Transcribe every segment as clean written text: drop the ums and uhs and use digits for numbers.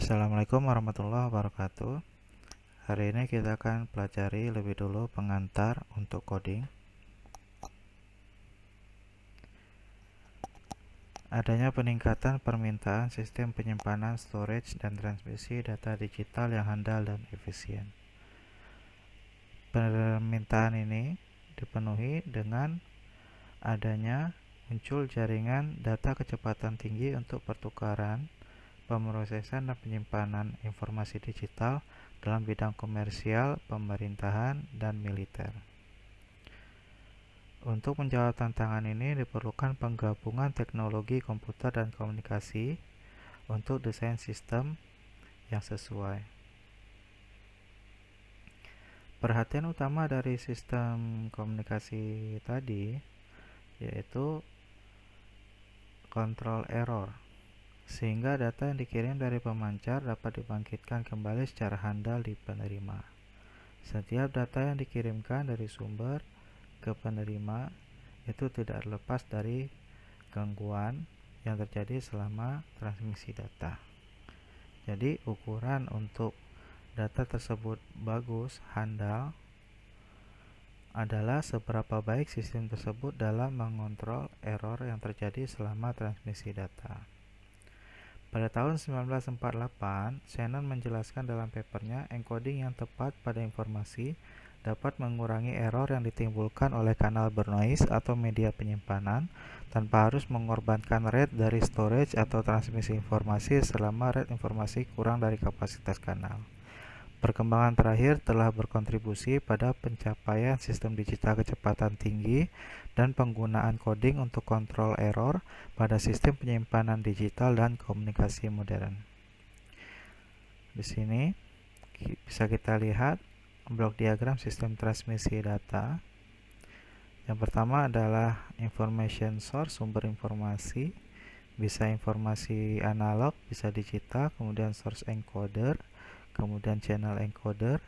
Assalamualaikum warahmatullahi wabarakatuh. Hari ini kita akan pelajari lebih dulu pengantar untuk coding. Adanya peningkatan permintaan sistem penyimpanan, storage, dan transmisi data digital yang handal dan efisien. Permintaan ini dipenuhi dengan adanya muncul jaringan data kecepatan tinggi untuk pertukaran, pemrosesan dan penyimpanan informasi digital dalam bidang komersial, pemerintahan, dan militer. Untuk menjawab tantangan ini diperlukan penggabungan teknologi komputer dan komunikasi untuk desain sistem yang sesuai. Perhatian utama dari sistem komunikasi tadi yaitu control error, sehingga data yang dikirim dari pemancar dapat dibangkitkan kembali secara handal di penerima. Setiap data yang dikirimkan dari sumber ke penerima itu tidak lepas dari gangguan yang terjadi selama transmisi data. Jadi ukuran untuk data tersebut bagus, handal, adalah seberapa baik sistem tersebut dalam mengontrol error yang terjadi selama transmisi data. Pada tahun 1948, Shannon menjelaskan dalam papernya, encoding yang tepat pada informasi dapat mengurangi error yang ditimbulkan oleh kanal bernoise atau media penyimpanan tanpa harus mengorbankan rate dari storage atau transmisi informasi selama rate informasi kurang dari kapasitas kanal. Perkembangan terakhir telah berkontribusi pada pencapaian sistem digital kecepatan tinggi dan penggunaan coding untuk kontrol error pada sistem penyimpanan digital dan komunikasi modern. Di sini bisa kita lihat blok diagram sistem transmisi data. Yang pertama adalah information source, sumber informasi, bisa informasi analog, bisa digital, kemudian source encoder, kemudian channel encoder,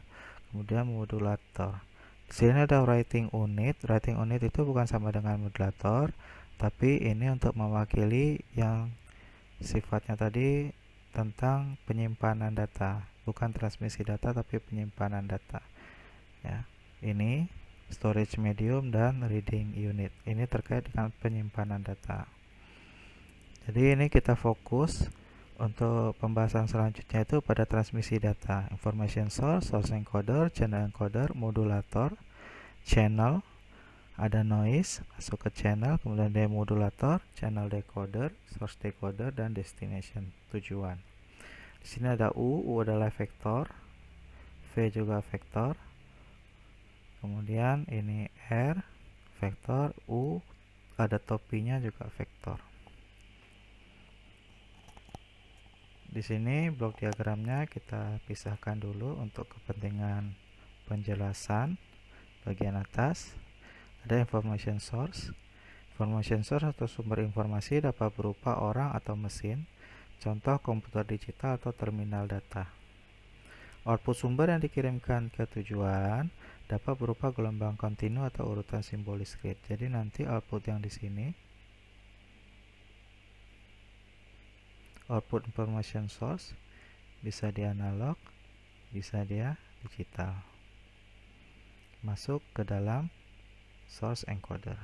kemudian modulator. Di sini ada writing unit. Writing unit itu bukan sama dengan modulator, tapi ini untuk mewakili yang sifatnya tadi tentang penyimpanan data, bukan transmisi data tapi penyimpanan data. Ya, ini storage medium dan reading unit. Ini terkait dengan penyimpanan data. Jadi ini kita fokus untuk pembahasan selanjutnya itu pada transmisi data, information source, source encoder, channel encoder, modulator, channel, ada noise masuk ke channel, kemudian demodulator, channel decoder, source decoder, dan destination, tujuan. Di sini ada U adalah vektor, V juga vektor, kemudian ini R vektor, U ada topinya juga vektor. Di sini blok diagramnya kita pisahkan dulu untuk kepentingan penjelasan. Bagian atas ada information source. Information source atau sumber informasi dapat berupa orang atau mesin, contoh komputer digital atau terminal data. Output sumber yang dikirimkan ke tujuan dapat berupa gelombang kontinu atau urutan simbolis grid. Jadi nanti output yang di sini, output information source, bisa dia analog, bisa dia digital, masuk ke dalam source encoder.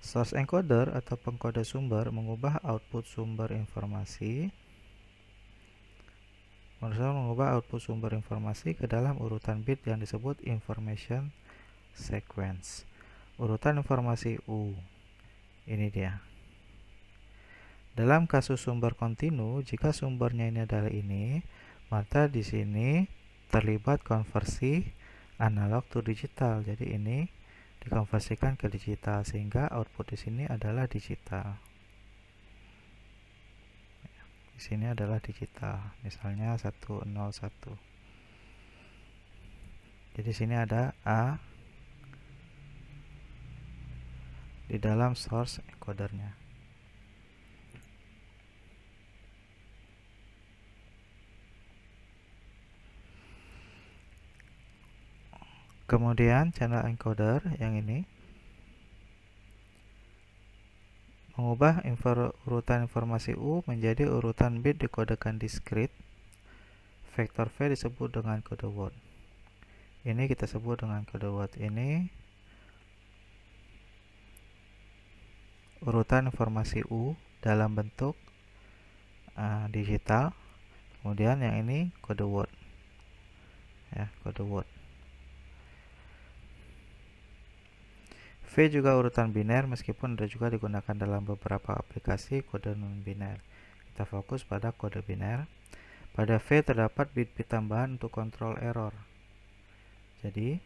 Source encoder atau pengkode sumber mengubah output sumber informasi ke dalam urutan bit yang disebut information sequence. Urutan informasi U. Ini dia. Dalam kasus sumber kontinu, jika sumbernya ini adalah ini, maka di sini terlibat konversi analog to digital. Jadi ini dikonversikan ke digital sehingga output di sini adalah digital. Di sini adalah digital. Misalnya 101. Jadi di sini ada A di dalam source encodernya. Kemudian channel encoder yang ini mengubah urutan informasi U menjadi urutan bit dikodekan diskrit. Vektor V disebut dengan kode word. Ini kita sebut dengan kode word. Ini urutan informasi U dalam bentuk digital. Kemudian yang ini kode word. Ya, kode word. V juga urutan biner, meskipun ada juga digunakan dalam beberapa aplikasi kode non-biner. Kita fokus pada kode biner. Pada V terdapat bit-bit tambahan untuk kontrol error. Jadi,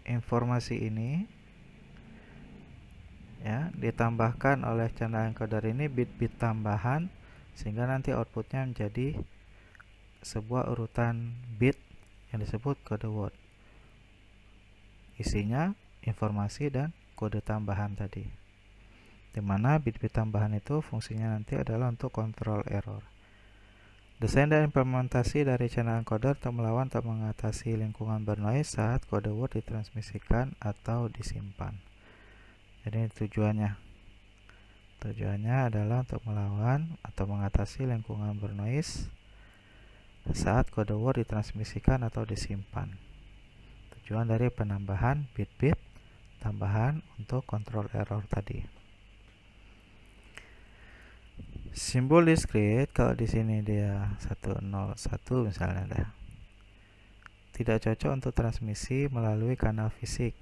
informasi ini ya ditambahkan oleh channel encoder ini bit-bit tambahan, sehingga nanti outputnya menjadi sebuah urutan bit yang disebut kode word. Isinya informasi dan kode tambahan tadi, dimana bit-bit tambahan itu fungsinya nanti adalah untuk kontrol error. Desain dan implementasi dari channel encoder untuk melawan atau mengatasi lingkungan bernoise saat kode word ditransmisikan atau disimpan. Jadi tujuannya adalah untuk melawan atau mengatasi lingkungan bernoise saat kode word ditransmisikan atau disimpan. Tujuan dari penambahan bit-bit tambahan untuk kontrol error tadi. Simbol diskrit, kalau di sini dia 101 misalnya, tidak cocok untuk transmisi melalui kanal fisik.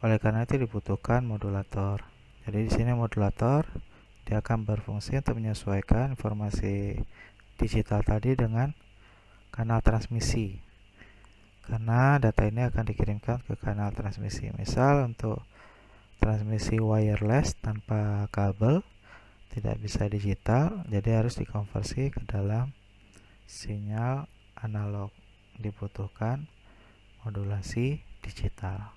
Oleh karena itu dibutuhkan modulator. Jadi di sini modulator dia akan berfungsi untuk menyesuaikan informasi digital tadi dengan kanal transmisi. Karena data ini akan dikirimkan ke kanal transmisi. Misal untuk transmisi wireless tanpa kabel tidak bisa digital, jadi harus dikonversi ke dalam sinyal analog. Dibutuhkan modulasi digital.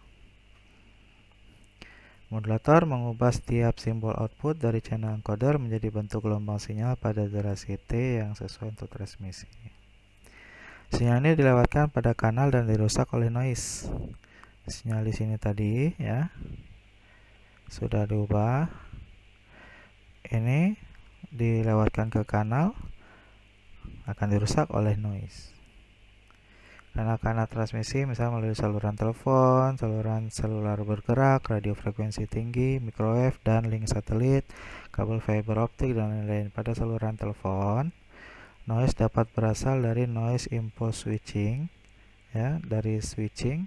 Modulator mengubah setiap simbol output dari channel encoder menjadi bentuk gelombang sinyal pada durasi T yang sesuai untuk transmisi. Sinyal ini dilewatkan pada kanal dan dirusak oleh noise. Sinyal di sini tadi ya sudah diubah. Ini dilewatkan ke kanal, akan dirusak oleh noise. Kanal transmisi misalnya melalui saluran telepon, saluran selular bergerak, radio frekuensi tinggi, microwave, dan link satelit, kabel fiber optik, dan lain-lain. Pada saluran telepon, noise dapat berasal dari noise impulse switching, ya, dari switching,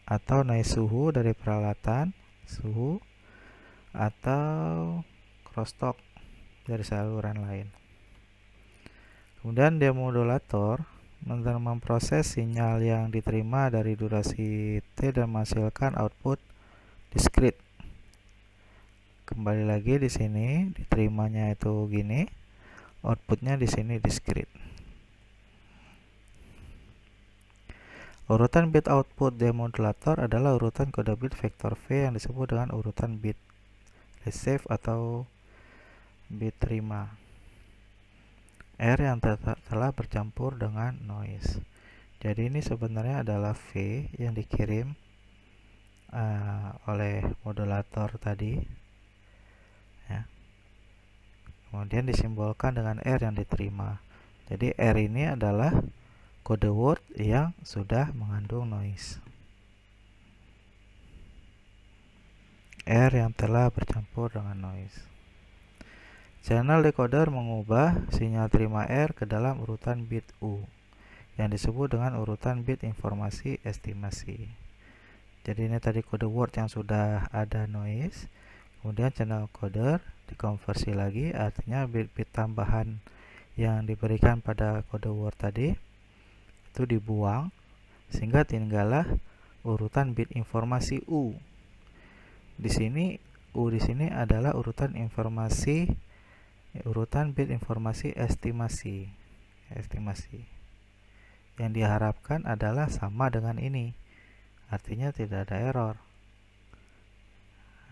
atau noise suhu dari peralatan suhu, atau crosstalk dari saluran lain. Kemudian demodulator memproses sinyal yang diterima dari durasi T dan menghasilkan output diskrit. Kembali lagi di sini diterimanya itu gini, outputnya di sini diskrit. Urutan bit output demodulator adalah urutan kode bit vektor V yang disebut dengan urutan bit receive atau bit terima. R yang telah bercampur dengan noise. Jadi ini sebenarnya adalah V yang dikirim oleh modulator tadi, ya. Kemudian disimbolkan dengan R yang diterima. Jadi R ini adalah kode word yang sudah mengandung noise. R yang telah bercampur dengan noise. Channel decoder mengubah sinyal terima R ke dalam urutan bit U yang disebut dengan urutan bit informasi estimasi. Jadi ini tadi kode word yang sudah ada noise, kemudian channel encoder dikonversi lagi, artinya bit-bit tambahan yang diberikan pada kode word tadi itu dibuang, sehingga tinggallah urutan bit informasi U. Di sini U di sini adalah urutan bit informasi estimasi. Yang diharapkan adalah sama dengan ini, artinya tidak ada error.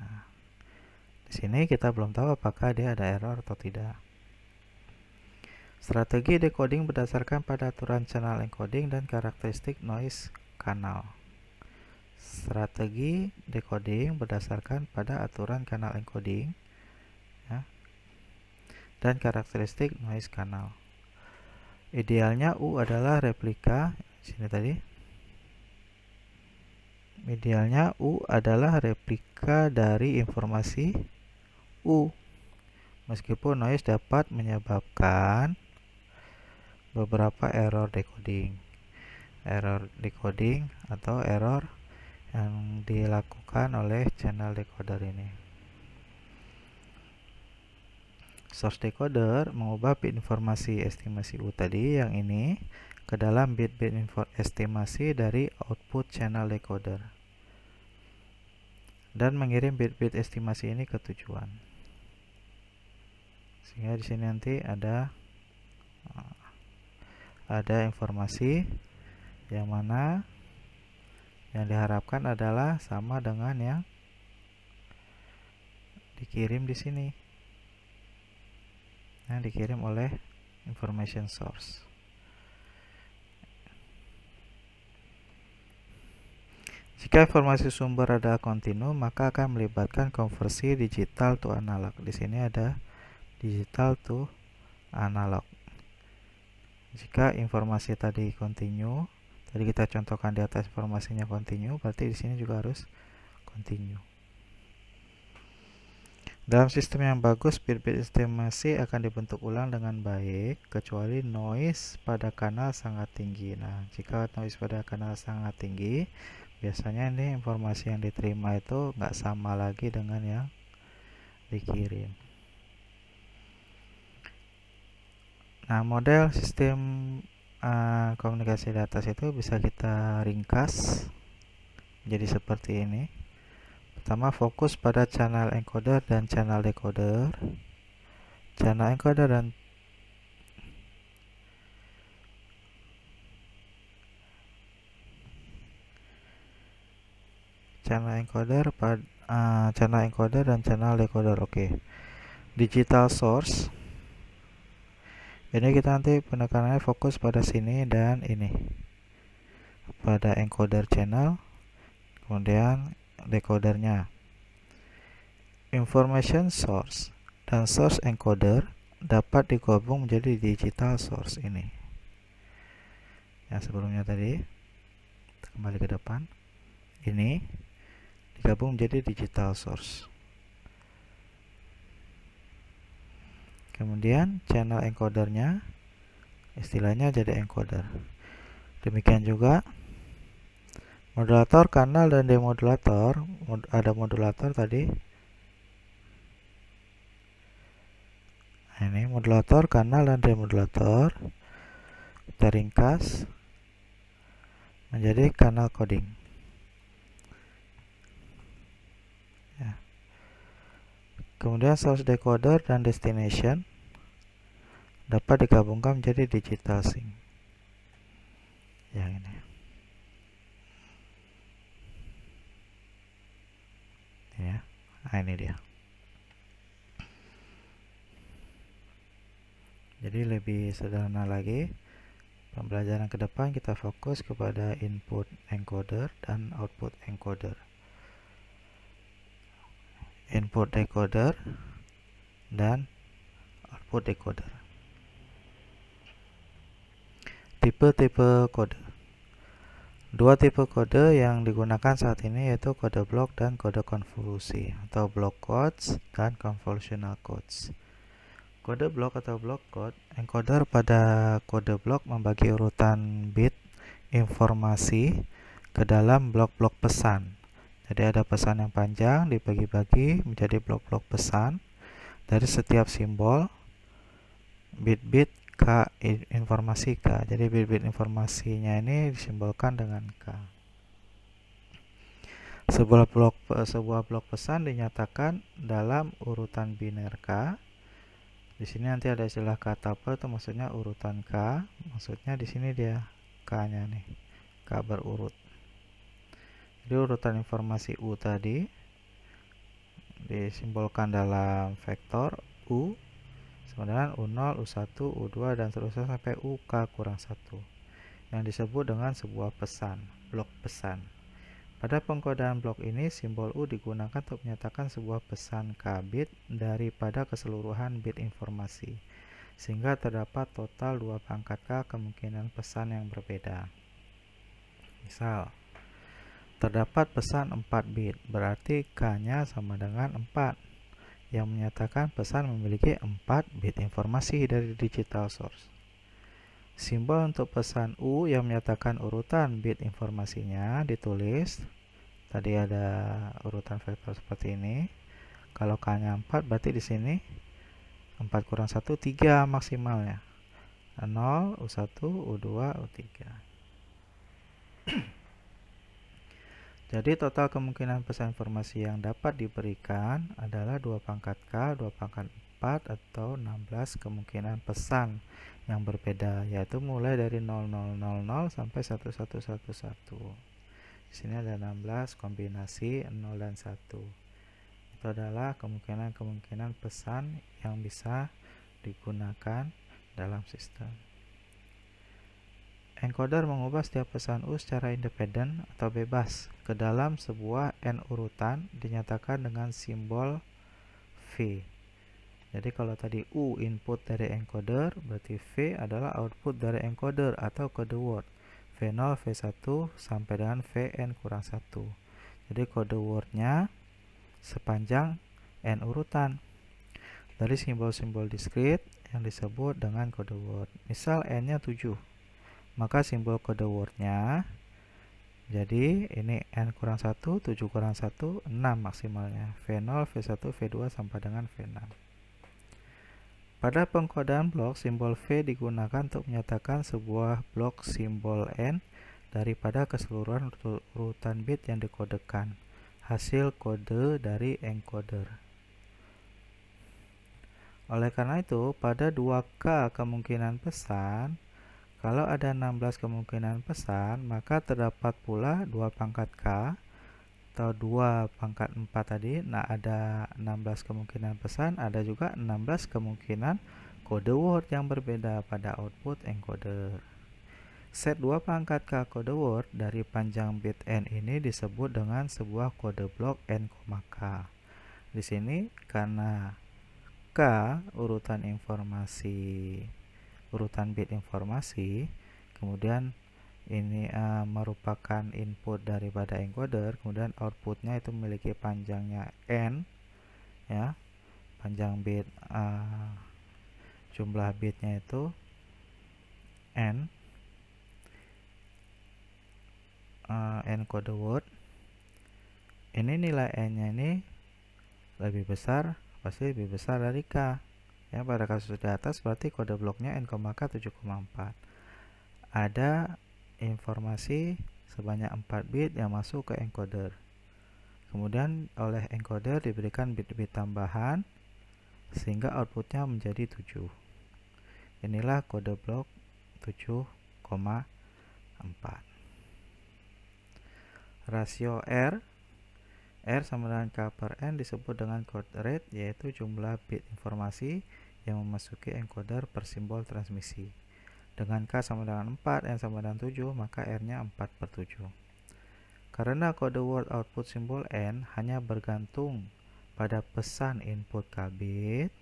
Nah, di sini kita belum tahu apakah dia ada error atau tidak. Strategi decoding berdasarkan pada aturan channel encoding dan karakteristik noise kanal. strategi decoding berdasarkan pada aturan kanal encoding ya, dan karakteristik noise kanal. Idealnya U adalah replika sini tadi. Idealnya U adalah replika dari informasi U. Meskipun noise dapat menyebabkan beberapa error decoding. Error decoding atau error yang dilakukan oleh channel decoder ini. Source decoder mengubah bit informasi estimasi U tadi yang ini ke dalam bit-bit estimasi dari output channel decoder dan mengirim bit-bit estimasi ini ke tujuan. Sehingga di sini nanti ada informasi yang mana yang diharapkan adalah sama dengan yang dikirim di sini. Yang dikirim oleh information source. Jika informasi sumber adalah kontinu, maka akan melibatkan konversi digital to analog. Di sini ada digital to analog. Jika informasi tadi kontinu, tadi kita contohkan di atas informasinya kontinu, berarti di sini juga harus kontinu. Dalam sistem yang bagus, bit-bit estimasi akan dibentuk ulang dengan baik, kecuali noise pada kanal sangat tinggi. Nah, jika noise pada kanal sangat tinggi, biasanya ini informasi yang diterima itu nggak sama lagi dengan yang dikirim. Nah, model sistem komunikasi di atas itu bisa kita ringkas menjadi seperti ini. Pertama, fokus pada channel encoder dan channel decoder. Channel encoder dan channel encoder dan channel decoder. Oke. Digital source. Ini kita nanti penekanannya fokus pada sini dan ini. Pada encoder channel, kemudian decodernya. Information source dan source encoder dapat digabung menjadi digital source ini. Yang sebelumnya tadi, kita kembali ke depan. Ini digabung menjadi digital source. Kemudian channel encodernya istilahnya jadi encoder. Demikian juga modulator kanal dan demodulator. Ada modulator tadi. Nah, ini modulator kanal dan demodulator kita ringkas menjadi kanal coding. Ya. Kemudian source decoder dan destination dapat digabungkan menjadi digital sync. Yang ini. Ya. Nah, ini dia. Jadi lebih sederhana lagi. Pembelajaran ke depan kita fokus kepada input encoder dan output encoder. Input decoder dan output decoder. Tipe-tipe kode. Dua tipe kode yang digunakan saat ini yaitu kode blok dan kode konvolusi atau block codes dan convolutional codes. Kode blok atau block code, encoder pada kode blok membagi urutan bit informasi ke dalam blok-blok pesan. Jadi ada pesan yang panjang dibagi-bagi menjadi blok-blok pesan dari setiap simbol bit-bit K, informasi K. Jadi bit-bit informasinya ini disimbolkan dengan K. Sebuah blok pesan dinyatakan dalam urutan biner K. Di sini nanti ada istilah kata apa itu maksudnya urutan K. Maksudnya di sini dia K-nya nih. K berurut. Jadi urutan informasi U tadi disimbolkan dalam vektor U sama dengan U0, U1, U2 dan seterusnya sampai UK kurang 1 yang disebut dengan sebuah pesan, blok pesan. Pada pengkodaan blok ini, simbol U digunakan untuk menyatakan sebuah pesan K bit daripada keseluruhan bit informasi, sehingga terdapat total 2 pangkat K kemungkinan pesan yang berbeda. Misal, terdapat pesan 4 bit, berarti K-nya sama dengan 4, yang menyatakan pesan memiliki 4 bit informasi dari digital source. Simbol untuk pesan U yang menyatakan urutan bit informasinya ditulis. Tadi ada urutan vektor seperti ini. Kalau K-nya 4, berarti di sini 4 kurang 1, 3 maksimalnya. 0, U1, U2, U3. Jadi total kemungkinan pesan informasi yang dapat diberikan adalah 2 pangkat K, 2 pangkat 4, atau 16 kemungkinan pesan yang berbeda, yaitu mulai dari 0000 sampai 1111. Di sini ada 16 kombinasi 0 dan 1. Itu adalah kemungkinan-kemungkinan pesan yang bisa digunakan dalam sistem. Encoder mengubah setiap pesan U secara independen atau bebas ke dalam sebuah N urutan dinyatakan dengan simbol V. Jadi kalau tadi U input dari encoder, berarti V adalah output dari encoder atau kode word V0, V1 sampai dengan Vn kurang 1. Jadi kode wordnya sepanjang N urutan dari simbol-simbol discrete yang disebut dengan kode word. Misal N-nya 7, maka simbol kode wordnya jadi ini N kurang 1, 7 kurang 1, 6 maksimalnya. V0, V1, V2 sampai dengan V6. Pada pengkodaan blok, simbol V digunakan untuk menyatakan sebuah blok simbol N daripada keseluruhan urutan bit yang dikodekan, hasil kode dari encoder. Oleh karena itu, pada 2K kemungkinan pesan, kalau ada 16 kemungkinan pesan, maka terdapat pula 2 pangkat K atau 2 pangkat 4 tadi. Nah, ada 16 kemungkinan pesan, ada juga 16 kemungkinan kode word yang berbeda pada output encoder. Set 2 pangkat K kode word dari panjang bit N ini disebut dengan sebuah kode blok N, K. Di sini karena K urutan bit informasi, kemudian ini merupakan input daripada encoder, kemudian outputnya itu memiliki panjangnya N, ya, panjang bit jumlah bitnya itu N, N kode word. Ini nilai N-nya ini lebih besar, pasti lebih besar dari K. Ya, pada kasus di atas berarti kode bloknya N, K 7,4. Ada informasi sebanyak 4 bit yang masuk ke encoder. Kemudian oleh encoder diberikan bit-bit tambahan sehingga outputnya menjadi 7. Inilah kode blok 7,4. Rasio R sama dengan K per N disebut dengan code rate, yaitu jumlah bit informasi yang memasuki encoder per simbol transmisi. Dengan K sama dengan 4, N sama dengan 7, maka R-nya 4 per 7. Karena kode word output simbol N hanya bergantung pada pesan input K bit,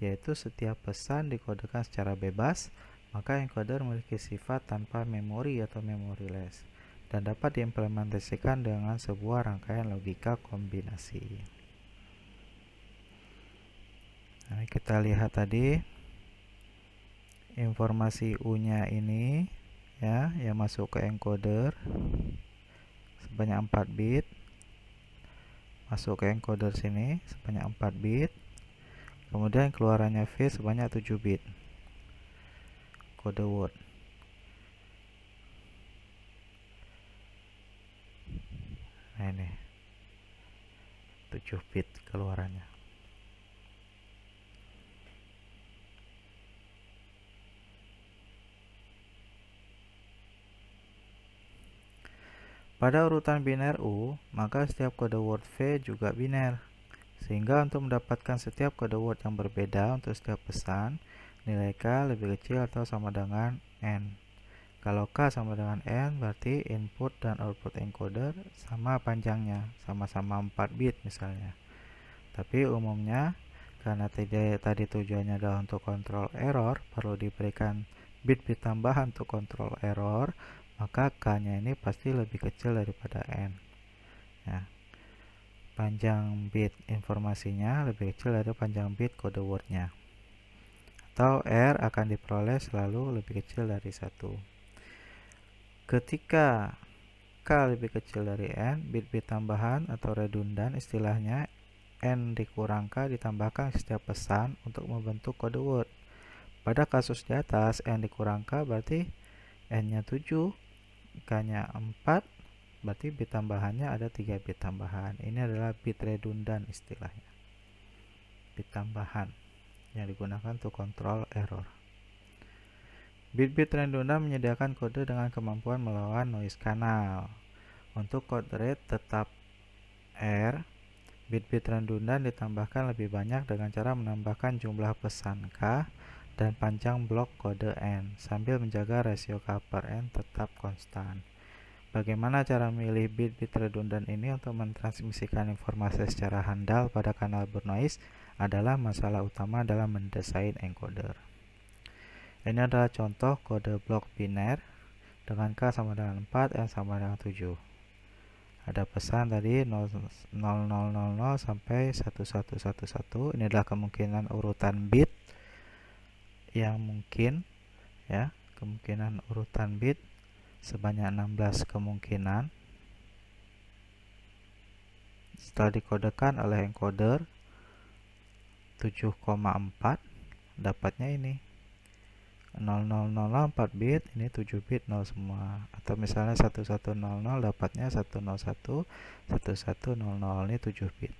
yaitu setiap pesan dikodekan secara bebas, maka encoder memiliki sifat tanpa memori atau memoryless dan dapat diimplementasikan dengan sebuah rangkaian logika kombinasi. Nah, kita lihat tadi informasi U-nya ini, ya, yang masuk ke encoder sebanyak 4 bit, masuk ke encoder sini sebanyak 4 bit, kemudian keluarannya V sebanyak 7 bit kode word. Nah, ini 7 bit keluarannya. Pada urutan biner U, maka setiap kode word V juga biner. Sehingga untuk mendapatkan setiap kode word yang berbeda untuk setiap pesan, nilai K lebih kecil atau sama dengan N. Kalau K sama dengan N, berarti input dan output encoder sama panjangnya, sama-sama 4 bit misalnya. Tapi umumnya, karena tadi tujuannya adalah untuk kontrol error, perlu diberikan bit-bit tambahan untuk kontrol error, maka K-nya ini pasti lebih kecil daripada N. Ya. Panjang bit informasinya lebih kecil dari panjang bit kode word-nya. Atau R akan diperoleh selalu lebih kecil dari 1. Ketika K lebih kecil dari N, bit-bit tambahan atau redundan istilahnya N dikurang K ditambahkan setiap pesan untuk membentuk kode word. Pada kasus di atas, N dikurang K berarti N-nya 7, K-nya 4, berarti bit tambahannya ada 3 bit tambahan. Ini adalah bit redundan istilahnya. Bit tambahan yang digunakan untuk kontrol error. Bit-bit redundan menyediakan kode dengan kemampuan melawan noise kanal. Untuk code rate tetap R, bit-bit redundan ditambahkan lebih banyak dengan cara menambahkan jumlah pesan K dan panjang blok kode N, sambil menjaga rasio K per N tetap konstan. Bagaimana cara memilih bit-bit redundan ini untuk mentransmisikan informasi secara handal pada kanal bernoise adalah masalah utama dalam mendesain encoder. Ini adalah contoh kode blok biner dengan K sama dengan 4, N sama dengan 7. Ada pesan tadi 0000 sampai 1111. Ini adalah kemungkinan urutan bit yang mungkin, ya, kemungkinan urutan bit sebanyak 16 kemungkinan. Setelah dikodekan oleh encoder 7,4, dapatnya ini 0000 4 bit, ini 7 bit 0 semua. Atau misalnya 1100 dapatnya 101 1100, ini 7 bit.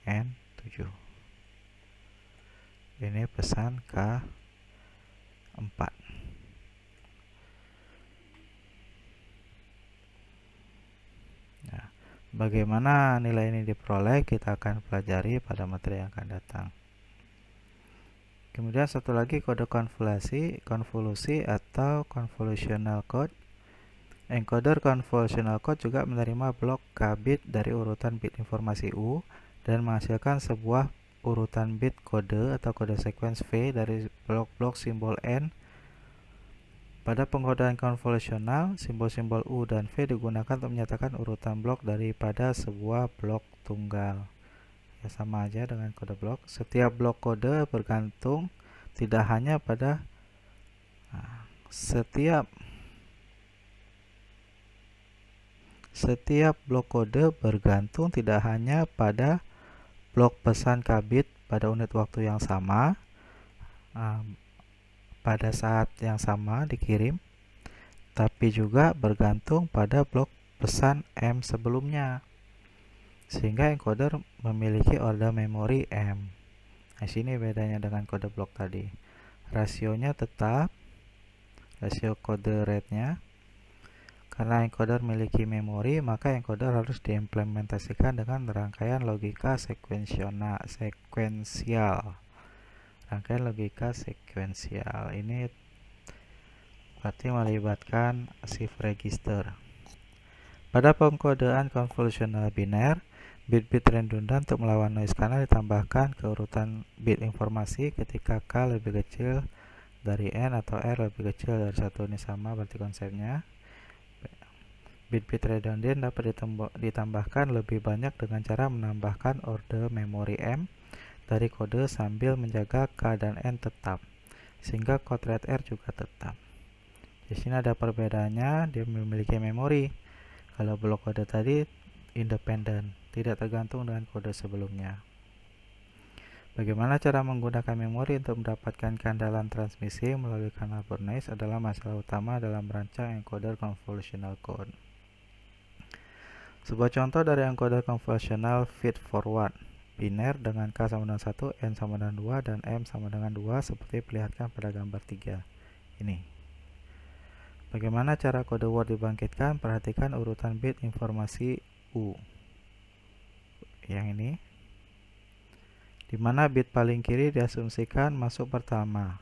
N 7. Ini pesan K4. Nah, bagaimana nilai ini diperoleh kita akan pelajari pada materi yang akan datang. Kemudian satu lagi kode konvolusi atau convolutional code. Encoder convolutional code juga menerima blok K bit dari urutan bit informasi U dan menghasilkan sebuah urutan bit kode atau kode sequence V dari blok-blok simbol N. Pada pengkodaan konvolusional, simbol-simbol U dan V digunakan untuk menyatakan urutan blok daripada sebuah blok tunggal. Ya, sama aja dengan kode blok. Setiap blok kode bergantung tidak hanya pada setiap blok kode bergantung tidak hanya pada blok pesan K bit pada unit waktu yang sama pada saat yang sama dikirim, tapi juga bergantung pada blok pesan M sebelumnya. Sehingga encoder memiliki order memori M. Nah, sini bedanya dengan kode blok tadi. Rasionya tetap, rasio kode rate-nya. Karena encoder memiliki memori, maka encoder harus diimplementasikan dengan rangkaian logika sekuensial. Rangkaian logika sekuensial ini berarti melibatkan shift register. Pada pengkodean konvolusional biner, bit-bit redundan untuk melawan noise kanal ditambahkan ke urutan bit informasi ketika K lebih kecil dari N atau R lebih kecil dari 1. Ini sama berarti konsepnya. Bit-bit redundant dapat ditambahkan lebih banyak dengan cara menambahkan order memori M dari kode sambil menjaga K dan N tetap, sehingga code rate R juga tetap. Di sini ada perbedaannya, dia memiliki memori. Kalau blok kode tadi independen, tidak tergantung dengan kode sebelumnya. Bagaimana cara menggunakan memori untuk mendapatkan keandalan transmisi melalui kanal bernoise adalah masalah utama dalam merancang encoder convolutional code. Sebuah contoh dari encoder convolutional feed forward biner dengan K sama dengan 1, N sama dengan 2, dan M sama dengan 2 seperti diperlihatkan pada gambar 3 ini. Bagaimana cara kode word dibangkitkan? Perhatikan urutan bit informasi U. Yang ini. Di mana bit paling kiri diasumsikan masuk pertama.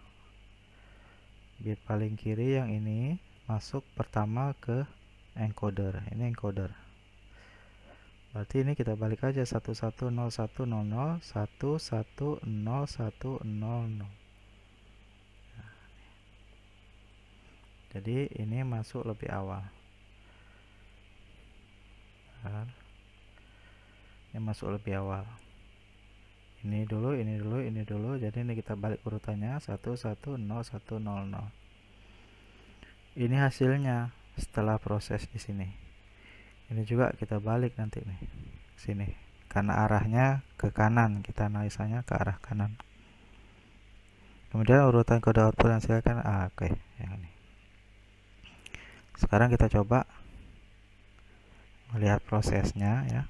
bit paling kiri yang ini masuk pertama ke encoder. Ini encoder. Berarti ini kita balik aja 110100110100. Jadi ini masuk lebih awal. Ini masuk lebih awal. Ini dulu, ini dulu, ini dulu. Jadi ini kita balik urutannya 110100. Ini hasilnya setelah proses di sini. Ini juga kita balik nanti nih sini. Karena arahnya ke kanan, kita analisanya ke arah kanan. Kemudian urutan kode output yang silakan oke, yang ini. Sekarang kita coba melihat prosesnya ya.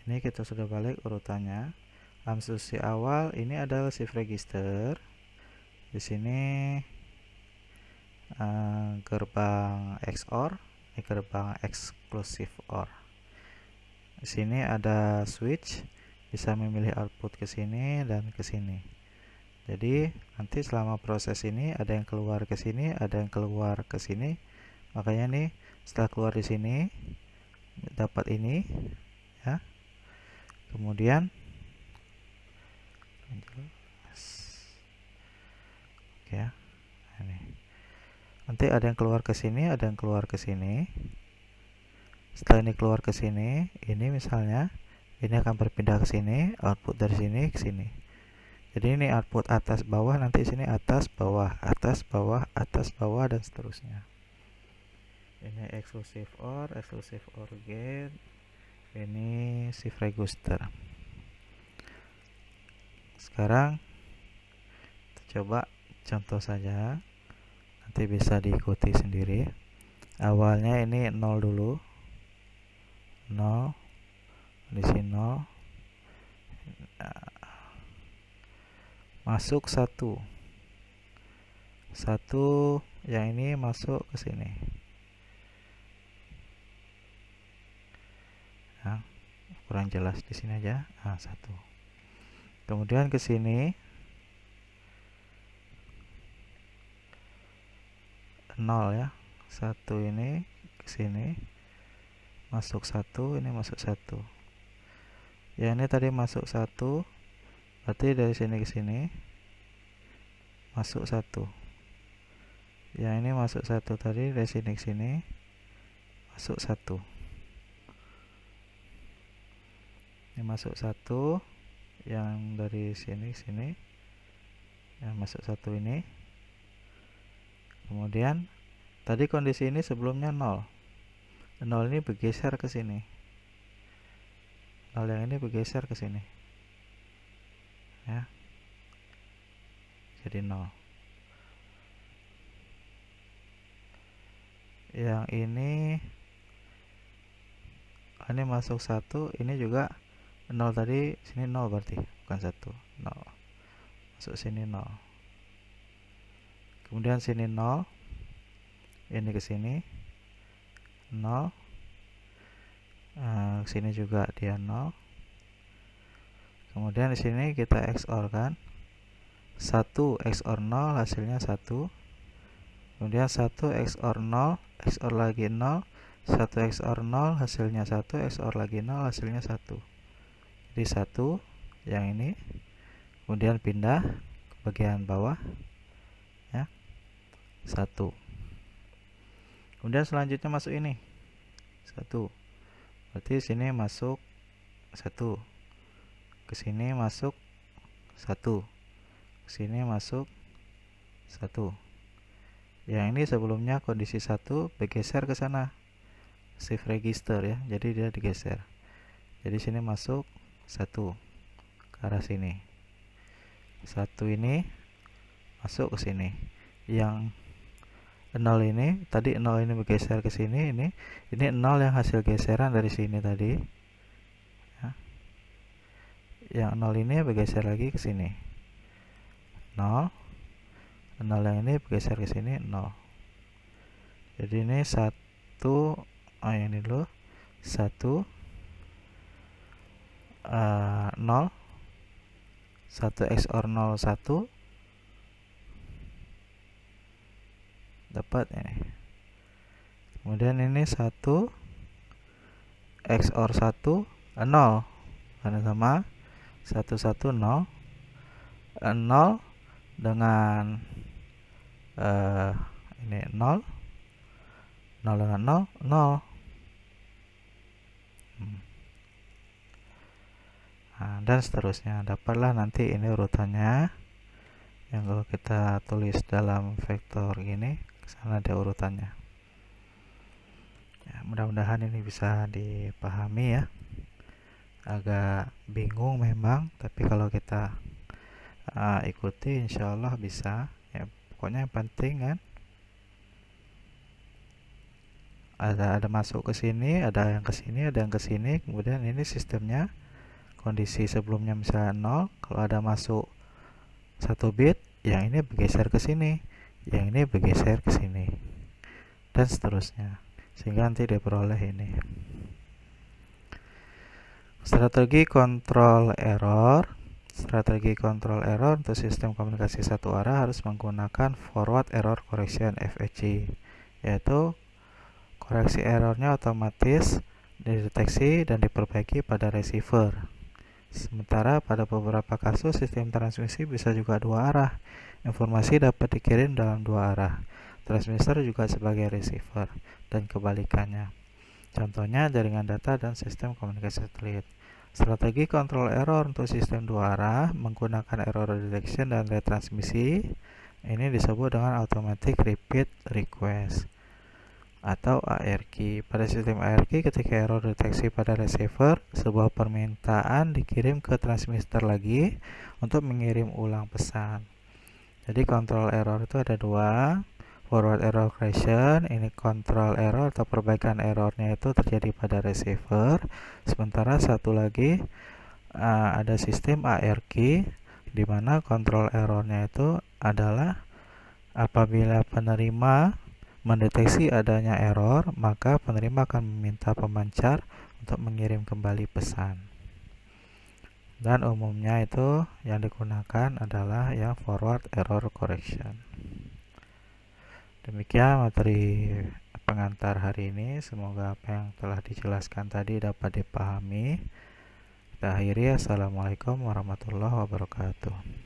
Ini kita sudah balik urutannya. Instruksi awal ini adalah shift register. Di sini gerbang XOR, ini gerbang exclusive OR. Di sini ada switch, bisa memilih output ke sini dan ke sini. Jadi nanti selama proses ini ada yang keluar ke sini, ada yang keluar ke sini. Makanya nih setelah keluar di sini dapat ini ya. Kemudian oke ya. Ini. Nanti ada yang keluar ke sini, ada yang keluar ke sini. Setelah ini keluar ke sini, ini misalnya ini akan berpindah ke sini, output dari sini ke sini. Jadi ini output atas bawah, nanti sini atas bawah, atas bawah, atas bawah dan seterusnya. Ini exclusive OR gate. Ini shift register. Sekarang kita coba contoh saja, nanti bisa diikuti sendiri. Awalnya ini 0 dulu, 0 di sini 0, masuk 1 yang ini masuk ke sini ya, kurang jelas di sini aja. 1 kemudian ke sini 0 ya, 1 ini ke sini masuk 1, ini masuk 1. Ya ini tadi masuk 1, berarti dari sini ke sini masuk 1. Yang ini masuk 1 tadi, dari sini ke sini masuk 1. Ini masuk 1, yang dari sini ke sini yang masuk 1 ini. Kemudian tadi kondisi ini sebelumnya 0. 0 ini bergeser ke sini. 0 yang ini bergeser ke sini. Ya. Jadi 0. Yang ini masuk 1, ini juga 0 tadi, sini 0 berarti, bukan 1. 0. Masuk sini 0. Kemudian sini 0. Ini ke sini 0. Sini juga dia 0. Kemudian di sini kita XOR kan. 1 XOR 0 hasilnya 1. Kemudian 1 XOR 0, XOR lagi 0, 1 XOR 0 hasilnya 1, XOR lagi 0 hasilnya 1. Jadi 1 yang ini. Kemudian pindah ke bagian bawah ya. 1. Kemudian selanjutnya masuk ini 1. Berarti sini masuk 1. Ke sini masuk 1. Ke sini masuk 1. Yang ini sebelumnya kondisi 1 bergeser ke sana. Shift register ya. Jadi dia digeser. Jadi sini masuk 1 ke arah sini. 1 ini masuk ke sini. Yang 0 ini tadi 0 ini bergeser ke sini, ini 0 yang hasil geseran dari sini tadi ya. Yang 0 ini bergeser lagi ke sini 0 yang ini bergeser ke sini 0. Jadi ini 1 yang ini dulu 1 0 1 XOR 0 1 dapat ini. Kemudian ini 1 XOR 1 0 karena sama 1 1 0 0 dengan ini 0 0 dengan 0 0. Nah, dan seterusnya. Dapatlah nanti ini urutannya yang kalau kita tulis dalam vektor gini, kesana ada urutannya. Ya, mudah-mudahan ini bisa dipahami ya. Agak bingung memang, tapi kalau kita ikuti insya Allah bisa ya. Pokoknya yang penting kan ada masuk ke sini, ada yang ke sini, ada yang ke sini. Kemudian ini sistemnya kondisi sebelumnya misalnya 0, kalau ada masuk 1 bit, yang ini bergeser ke sini, yang ini bergeser ke sini, dan seterusnya, sehingga nanti diperoleh ini. Strategi kontrol error. Strategi kontrol error untuk sistem komunikasi satu arah harus menggunakan forward error correction (FEC), yaitu koreksi errornya otomatis dideteksi dan diperbaiki pada receiver. Sementara pada beberapa kasus sistem transmisi bisa juga dua arah. Informasi dapat dikirim dalam dua arah. Transmitter juga sebagai receiver dan kebalikannya. Contohnya jaringan data dan sistem komunikasi satelit. Strategi kontrol error untuk sistem dua arah menggunakan error detection dan retransmisi. Ini disebut dengan automatic repeat request atau ARQ. Pada sistem ARQ, ketika error deteksi pada receiver, sebuah permintaan dikirim ke transmitter lagi untuk mengirim ulang pesan. Jadi kontrol error itu ada dua. Forward error correction, ini kontrol error atau perbaikan errornya itu terjadi pada receiver. Sementara satu lagi ada sistem ARQ, di mana kontrol errornya itu adalah apabila penerima mendeteksi adanya error, maka penerima akan meminta pemancar untuk mengirim kembali pesan. Dan umumnya itu yang digunakan adalah yang forward error correction. Demikian materi pengantar hari ini. Semoga apa yang telah dijelaskan tadi dapat dipahami. Kita akhiri. Assalamualaikum warahmatullahi wabarakatuh.